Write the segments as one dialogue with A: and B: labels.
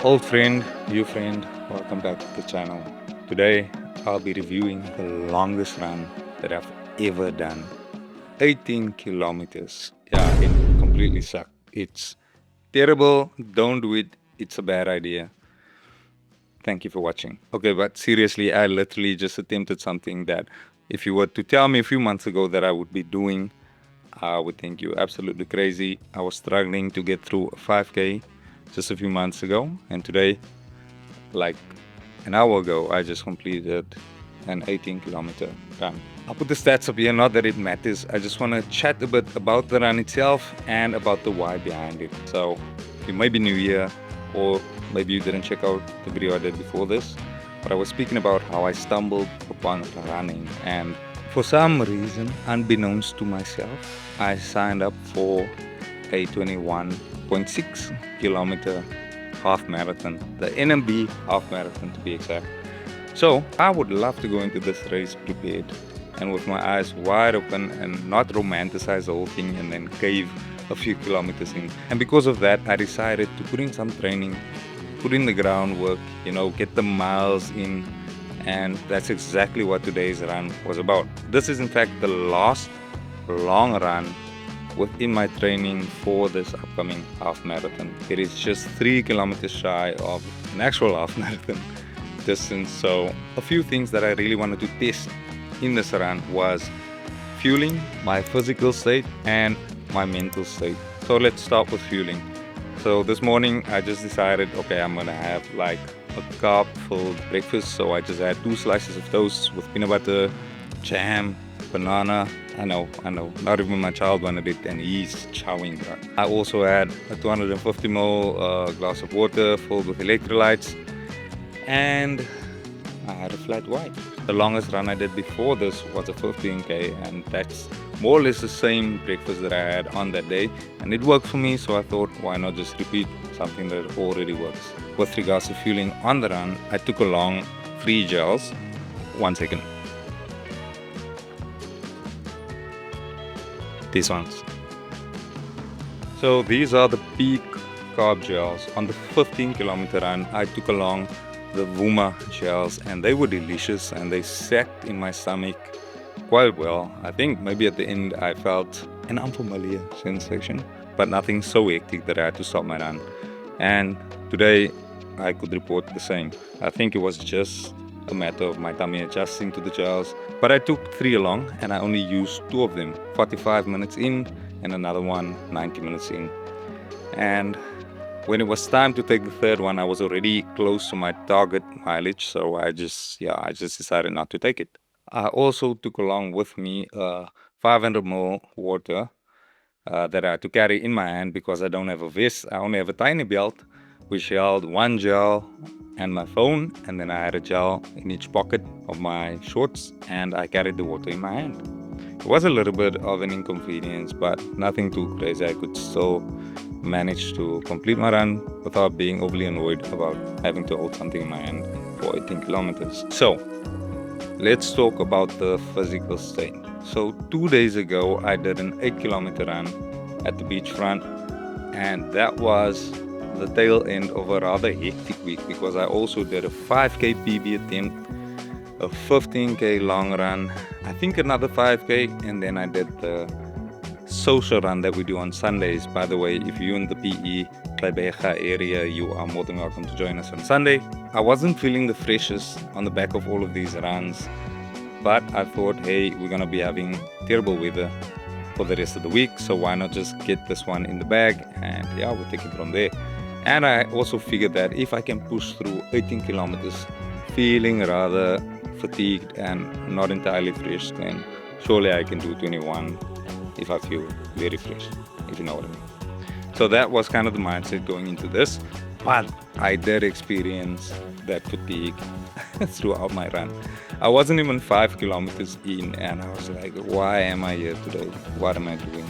A: Old friend, new friend, welcome back to the channel. Today I'll be reviewing the longest run that I've ever done. 18 kilometers. Yeah, it completely sucked. It's terrible. Don't do it. It's a bad idea. Thank you for watching. Okay, but seriously, I literally just attempted something that if you were to tell me a few months ago that I would be doing, I would think you're absolutely crazy. I was struggling to get through a 5K just a few months ago, and today, like an hour ago, I just completed an 18-kilometer run. I'll put the stats up here, not that it matters. I just want to chat a bit about the run itself and about the why behind it. So you may be new here, or maybe you didn't check out the video I did before this, but I was speaking about how I stumbled upon running, and for some reason, unbeknownst to myself, I signed up for a 21.6 kilometer half marathon, the NMB half marathon to be exact. So I would love to go into this race prepared and with my eyes wide open and not romanticize the whole thing and then cave a few kilometers in. And because of that, I decided to put in some training, put in the groundwork, get the miles in. And that's exactly what today's run was about. This is in fact the last long run within my training for this upcoming half marathon. It is just 3 kilometers shy of an actual half marathon distance. So a few things that I really wanted to test in this run was fueling, my physical state and my mental state. So let's start with fueling. So this morning I just decided, okay, I'm gonna have like a carb-filled breakfast. So I just had 2 slices of toast with peanut butter, jam, banana. I know, not even my child wanted it and he's chowing. I also had a 250 ml glass of water filled with electrolytes, and I had a flat white. The longest run I did before this was a 15K, and that's more or less the same breakfast that I had on that day, and it worked for me, so I thought, why not just repeat something that already works. With regards to fueling on the run, I took along 3 gels. 1 second. These ones. So these are the peak carb gels. On the 15-kilometer run, I took along the Vuma gels, and they were delicious and they sat in my stomach quite well. I think maybe at the end I felt an unfamiliar sensation, but nothing so hectic that I had to stop my run. And today I could report the same. I think it was just a matter of my tummy adjusting to the gels, but I took 3 along and I only used 2 of them, 45 minutes in and another one 90 minutes in. And when it was time to take the 3rd one, I was already close to my target mileage, so I just decided not to take it. I also took along with me 500 ml water that I had to carry in my hand because I don't have a vest. I only have a tiny belt which held 1 gel and my phone, and then I had a gel in each pocket of my shorts, and I carried the water in my hand. It was a little bit of an inconvenience, but nothing too crazy. I could still manage to complete my run without being overly annoyed about having to hold something in my hand for 18 kilometers. So let's talk about the physical state. So 2 days ago I did an 8-kilometer run at the beachfront, and that was the tail end of a rather hectic week because I also did a 5K PB attempt, a 15K long run, I think another 5K, and then I did the social run that we do on Sundays. By the way, if you're in the PE Klebeja area, you are more than welcome to join us on Sunday. I wasn't feeling the freshest on the back of all of these runs, but I thought, hey, we're gonna be having terrible weather for the rest of the week, so why not just get this one in the bag, and yeah, we'll take it from there. And I also figured that if I can push through 18 kilometers feeling rather fatigued and not entirely fresh, then surely I can do 21 if I feel very fresh, if you know what I mean. So that was kind of the mindset going into this, but I did experience that fatigue throughout my run. I wasn't even 5 kilometers in and I was like, why am I here today? What am I doing?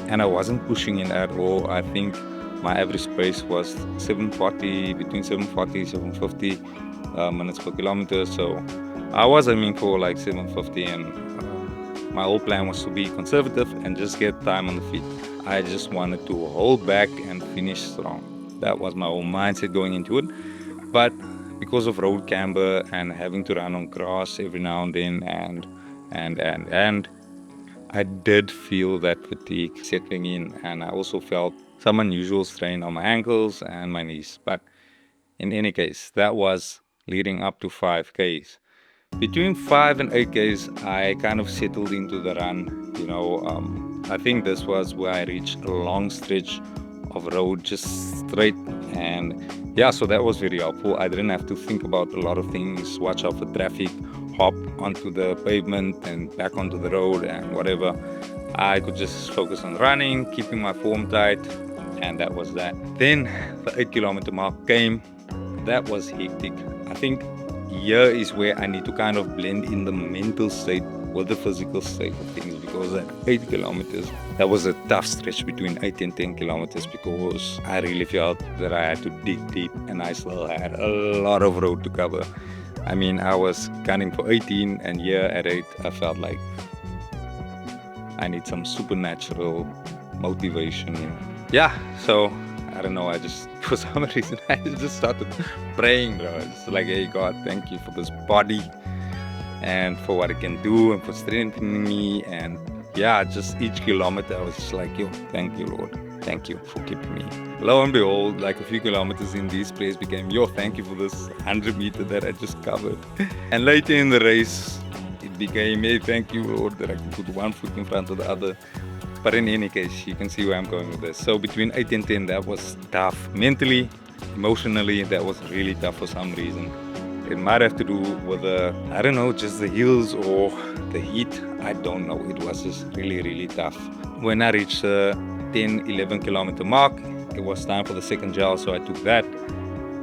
A: And I wasn't pushing in at all. I think my average pace was 740, between 740 and 750 minutes per kilometer. So I was aiming for like 750, and my whole plan was to be conservative and just get time on the feet. I just wanted to hold back and finish strong. That was my whole mindset going into it. But because of road camber and having to run on grass every now and then, and I did feel that fatigue settling in, and I also felt some unusual strain on my ankles and my knees. But in any case, that was leading up to 5Ks. Between 5 and 8Ks, I kind of settled into the run. I think this was where I reached a long stretch of road just straight. And yeah, so that was very helpful. I didn't have to think about a lot of things, watch out for traffic, hop onto the pavement and back onto the road and whatever. I could just focus on running, keeping my form tight, and that was that. Then the 8 kilometer mark came. That was hectic. I think here is where I need to kind of blend in the mental state with the physical state of things, because at 8 kilometers, that was a tough stretch between 8 and 10 kilometers, because I really felt that I had to dig deep and I still had a lot of road to cover. I mean, I was gunning for 18, and here at 8, I felt like I need some supernatural motivation. Yeah, so I don't know, I just, for some reason, I just started praying, bro. It's like, hey, God, thank you for this body and for what it can do and for strengthening me. And yeah, just each kilometer, I was just like, yo, thank you, Lord. Thank you for keeping me. Lo and behold, like a few kilometers in, this place became, yo, thank you for this 100-meter that I just covered. And later in the race, it became, hey, thank you, Lord, that I could put one foot in front of the other. But in any case, you can see where I'm going with this. So between 8 and 10, that was tough. Mentally, emotionally, that was really tough for some reason. It might have to do with I don't know, just the hills or the heat. I don't know. It was just really, really tough. When I reached the 10, 11 kilometer mark, it was time for the second gel, so I took that.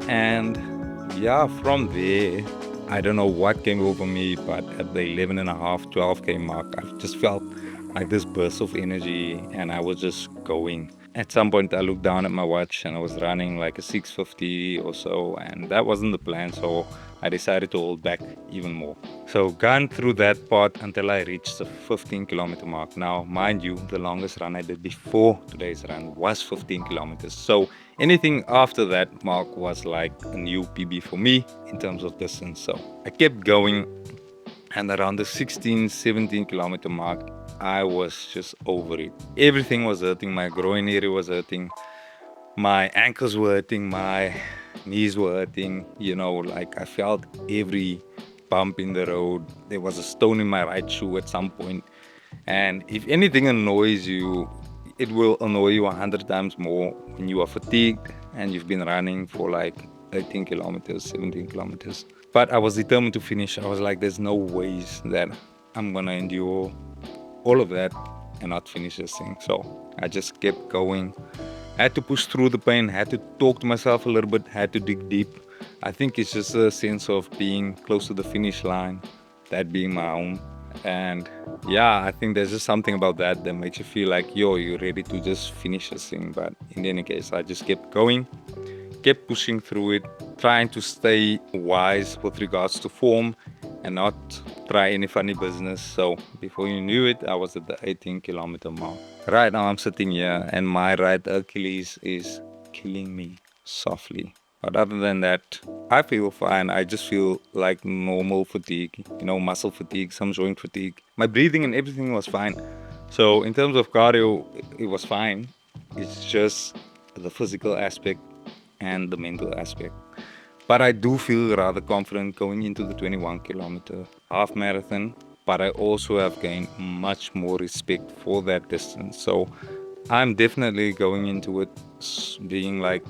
A: And yeah, from there, I don't know what came over me, but at the 11.5, 12K mark, I just felt like this burst of energy, and I was just going. At some point, I looked down at my watch and I was running like a 6:50 or so, and that wasn't the plan, so I decided to hold back even more. So gone through that part until I reached the 15 kilometer mark. Now, mind you, the longest run I did before today's run was 15 kilometers. So anything after that mark was like a new PB for me in terms of distance. So I kept going, and around the 16, 17 kilometer mark, I was just over it. Everything was hurting. My groin area was hurting. My ankles were hurting. My knees were hurting. Like I felt every bump in the road. There was a stone in my right shoe at some point. And if anything annoys you, it will annoy you 100 times more when you are fatigued and you've been running for like 18 kilometers, 17 kilometers. But I was determined to finish. I was like, there's no ways that I'm going to endure all of that and not finish this thing. So I just kept going. I had to push through the pain, had to talk to myself a little bit, had to dig deep. I think it's just a sense of being close to the finish line, that being my home. And yeah, I think there's just something about that makes you feel like, yo, you're ready to just finish this thing. But in any case, I just kept going, kept pushing through it, trying to stay wise with regards to form and not try any funny business. So before you knew it, I was at the 18 kilometer mark. Right now I'm sitting here and my right Achilles is killing me softly. But other than that, I feel fine. I just feel like normal fatigue, muscle fatigue, some joint fatigue. My breathing and everything was fine. So in terms of cardio, it was fine. It's just the physical aspect and the mental aspect. But I do feel rather confident going into the 21 kilometer half marathon. But I also have gained much more respect for that distance. So I'm definitely going into it being like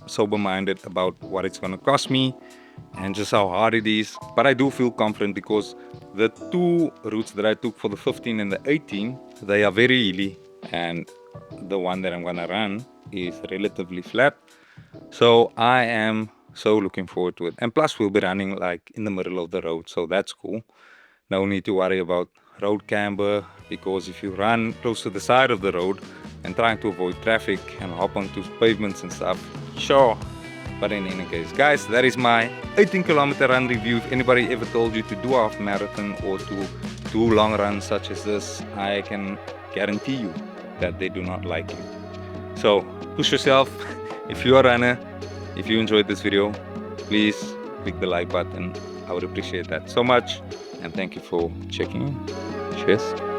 A: sober-minded about what it's going to cost me and just how hard it is. But I do feel confident because the two routes that I took for the 15 and the 18, they are very hilly. And the one that I'm going to run is relatively flat. So I am so looking forward to it. And plus we'll be running like in the middle of the road, so that's cool. No need to worry about road camber, because if you run close to the side of the road and trying to avoid traffic and hop onto pavements and stuff, sure. But in any case, guys, that is my 18 kilometer run review. If anybody ever told you to do a half marathon or to do long runs such as this, I can guarantee you that they do not like you. So push yourself. If you are a runner, if you enjoyed this video, please click the like button. I would appreciate that so much, and thank you for checking in. Cheers.